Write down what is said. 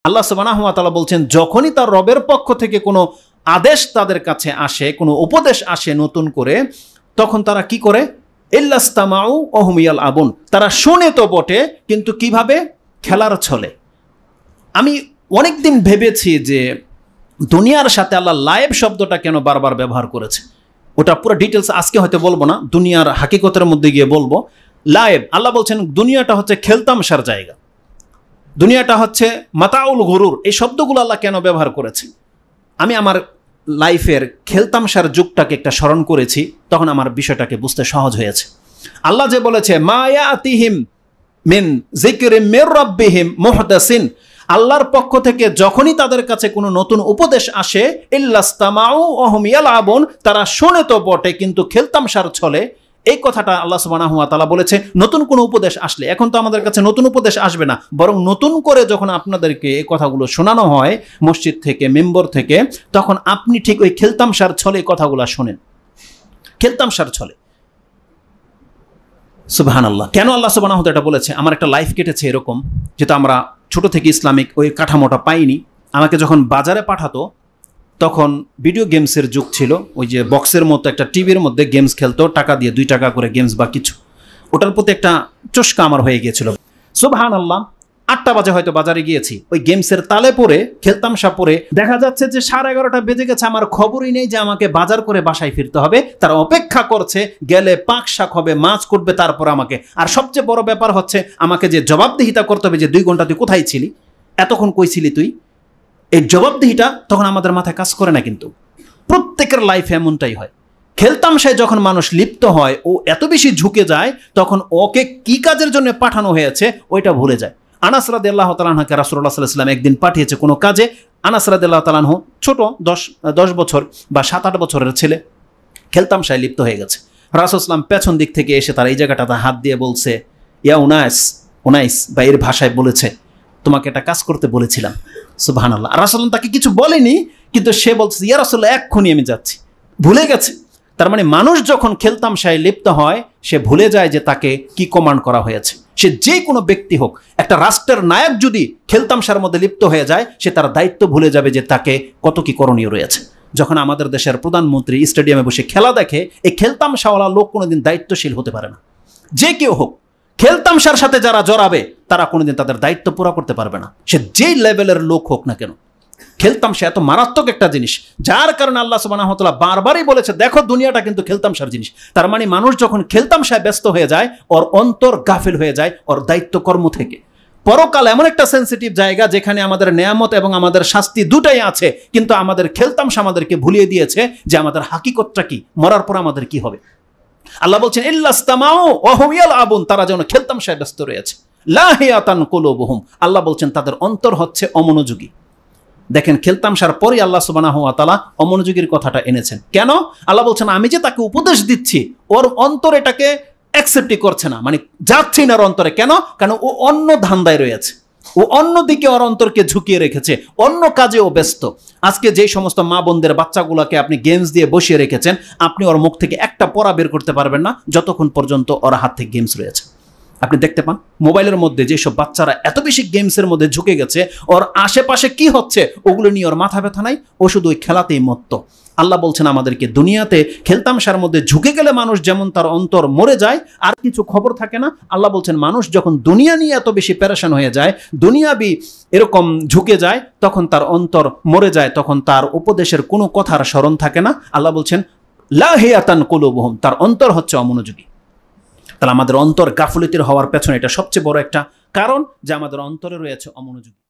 আল্লাহ সুবহানাহু ওয়া তাআলা বলছেন, যখনই তার রবের পক্ষ থেকে কোনো আদেশ তাদের কাছে আসে, কোনো উপদেশ আসে নতুন করে, তখন তারা কি করে? ইল্লাস্তামাউ ওয়া হুম ইয়ালআবুন, তারা শুনে তো বটে, কিন্তু কিভাবে? খেলার ছলে। আমি অনেকদিন ভেবেছি যে দুনিয়ার সাথে আল্লাহ লাইভ শব্দটা কেন বারবার ব্যবহার করেছে। ওটা পুরো ডিটেলস আজকে হয়তো বলবো না, দুনিয়ার হাকিকতের মধ্যে গিয়ে বলবো। লাইভ, আল্লাহ বলছেন দুনিয়াটা হচ্ছে খেলতামশার জায়গা, দুনিয়াটা হচ্ছে মাতাউল গুরুর। এই শব্দগুলো আল্লাহ কেন ব্যবহার করেছে? আমি আমার লাইফের খেলতামশার যুগটাকে একটা স্মরণ করেছি, তখন আমার বিষয়টাকে বুঝতে সহজ হয়েছে। আল্লাহ যে বলেছে মা ইয়াতিহিম মিন যিকরিম মির রাব্বিহিম মুহদাসিন, আল্লাহর পক্ষ থেকে যখনই তাদের কাছে কোনো নতুন উপদেশ আসে, ইল্লাস্তামাউ ওয়া হুম ইয়ালআবুন, তারা শুনে তো বটে কিন্তু খেলতামশার ছলে। এই কথাটা আল্লাহ সুবহানাহু ওয়া তাআলা বলেছে নতুন কোনো উপদেশ আসলে। এখন তো আমাদের কাছে নতুন উপদেশ আসবে না, বরং নতুন করে যখন আপনাদেরকে এই কথাগুলো শোনানো হয় মসজিদ থেকে, মেম্বর থেকে, তখন আপনি ঠিক ওই খেলতামশার ছলে কথাগুলো শোনেন, খেলতামশার ছলে। সুবহানাল্লাহ। কেন আল্লাহ সুবহানাহু ওয়া তাআলা এটা বলেছে? আমার একটা লাইফ কেটেছে এরকম, যেটা আমরা ছোট থেকে ইসলামিক ওই কাঠামোটা পাইনি। আমাকে যখন বাজারে পাঠাতো তখন ভিডিও গেমসের যুগ ছিল, ওই যে বক্সের মতো একটা টিভির মধ্যে গেমস খেলতো, টাকা দিয়ে 2 টাকা করে গেমস বা কিছু, ওটার প্রতি একটা চস্কা আমার হয়ে গিয়েছিল। সুবহানাল্লাহ, 8টা বাজে হয়তো বাজারে গিয়েছি, ওই গেমসের তালে পরে খেলতামশা পরে দেখা যাচ্ছে যে 11:30 বেজে গেছে, আমার খবরই নেই যে আমাকে বাজার করে বাসায় ফিরতে হবে। তারা অপেক্ষা করছে, গেলে পাক শাক হবে, মাছ করবে, তারপর আমাকে। আর সবচেয়ে বড় ব্যাপার হচ্ছে আমাকে যে জবাবদিহিতা করতে হবে যে 2 ঘন্টা তুই কোথায় ছিলি, এতক্ষণ কই ছিলি তুই। এই জবাবদিহিটা তখন আমাদের মাথায় কাজ করে না, কিন্তু প্রত্যেকের লাইফে এমনটাই হয়। খেলতামশায় যখন মানুষ লিপ্ত হয়, ও এত বেশি ঝুঁকে যায়, তখন ওকে কি কাজের জন্য পাঠানো হয়েছে ওইটা ভুলে যায়। আনাস রাদিয়াল্লাহু তাআলা আনহুকে রাসূলুল্লাহ সাল্লাল্লাহু আলাইহি ওয়াসাল্লাম একদিন পাঠিয়েছে কোনো কাজে। আনাস রাদিয়াল্লাহু তাআলা আনহু ছোট 10 বছর বা 7-8 বছরের ছেলে, খেলতামশায় লিপ্ত হয়ে গেছে। রাসূল সাল্লাম পেছন দিক থেকে এসে তার এই জায়গাটাতে হাত দিয়ে বলছে, ইয়া উনাইস বা এর ভাষায় বলেছে, তোমাকে একটা কাজ করতে বলেছিলাম। সুবহানাল্লাহ। রাসূলুল্লাহ তাকে কিছু বলেনি, কিন্তু সে বলছে ইয়া রাসূলুল্লাহ এক্ষুনি আমি যাচ্ছি। ভুলে গেছে। তার মানে মানুষ যখন খেলতামশায় লিপ্ত হয়, সে ভুলে যায় যে তাকে কি কমান্ড করা হয়েছে। সে যে কোনো ব্যক্তি হোক, একটা রাষ্ট্রের নায়ক যদি খেলতামশার মধ্যে লিপ্ত হয়ে যায়, সে তার দায়িত্ব ভুলে যাবে যে তাকে কত কি করণীয় রয়েছে। যখন আমাদের দেশের প্রধানমন্ত্রী স্টেডিয়ামে বসে খেলা দেখে, এই খেলতামশাওয়ালা লোক কোনোদিন দায়িত্বশীল হতে পারে না। যে কেউ হোক, খেলতামশার সাথে যারা জড়াবে তারা কোনোদিন তাদের দায়িত্ব পুরো করতে পারবে না, সে যেই লেভেলের লোক হোক না কেন। খেলতামশা এত মারাত্মক একটা জিনিস, যার কারণে আল্লাহ সুবহানাহু ওয়া তাআলা বারবারই বলেছে দেখো দুনিয়াটা কিন্তু খেলতামশার জিনিস। তার মানে মানুষ যখন খেলতামশায় ব্যস্ত হয়ে যায়, ওর অন্তর গাফিল হয়ে যায় ওর দায়িত্ব কর্ম থেকে। পরকাল এমন একটা সেন্সিটিভ জায়গা যেখানে আমাদের নেয়ামত এবং আমাদের শাস্তি দুটাই আছে, কিন্তু আমাদের খেলতামশা আমাদেরকে ভুলিয়ে দিয়েছে যে আমাদের হাকিকতটা কি, মরার পর আমাদের কি হবে। আল্লাহ বলছেন ইল্লাস্তামাউ ওয়া হুম ইয়ালআবুন, তারা যেন খেলতামশায় ব্যস্ত রয়েছে। লাহিয়াতান কুলুবুহুম, আল্লাহ বলছেন তাদের অন্তর হচ্ছে অমনোযোগী। দেখেন, খেলতামশার পরে আল্লাহ সুবহানাহু ওয়া তাআলা অমনোযোগীর কথাটা এনেছেন। কেন? আল্লাহ বলছেন আমি যে তাকে উপদেশ দিচ্ছি, ওর অন্তর এটাকে অ্যাকসেপ্টই করছে না, মানে যাচ্ছেই না ওর অন্তরে। কেন? কারণ ও অন্য ধান্দায় রয়েছে, ও অন্যদিকে ওর অন্তরকে ঝুঁকিয়ে রেখেছে, অন্য কাজে ও ব্যস্ত। আজকে যেই সমস্ত মা বোনদের বাচ্চাগুলোকে আপনি গেমস দিয়ে বসিয়ে রেখেছেন, আপনি ওর মুখ থেকে একটা পড়া বের করতে পারবেন না যতক্ষণ পর্যন্ত ওর হাত থেকে গেমস রয়েছে। আপনি দেখতে পান মোবাইলের মধ্যে যেসব বাচ্চারা এত বেশি গেমসের মধ্যে ঝুঁকে গেছে, ওর আশেপাশে কি হচ্ছে ওগুলো নিয়ে ওর মাথা ব্যথা নাই, ও শুধু ওই খেলাতেই মত্ত। আল্লাহ বলছেন আমাদেরকে দুনিয়াতে খেলতামশার মধ্যে ঝুঁকে গেলে মানুষ যেমন তার অন্তর মরে যায়, আর কিছু খবর থাকে না। আল্লাহ বলছেন মানুষ যখন দুনিয়া নিয়ে এত বেশি পেরেশান হয়ে যায়, দুনিয়াবি এরকম ঝুঁকে যায়, তখন তার অন্তর মরে যায়, তখন তার উপদেশের কোনো কথার স্মরণ থাকে না। আল্লাহ বলছেন লাহিয়াতান কুলুবুহুম, তার অন্তর হচ্ছে অমনোযোগী। তাহলে আমাদের অন্তর গাফলতির হওয়ার পেছনে এটা সবচেয়ে বড় একটা কারণ যে আমাদের অন্তরে রয়েছে অমনোযোগী।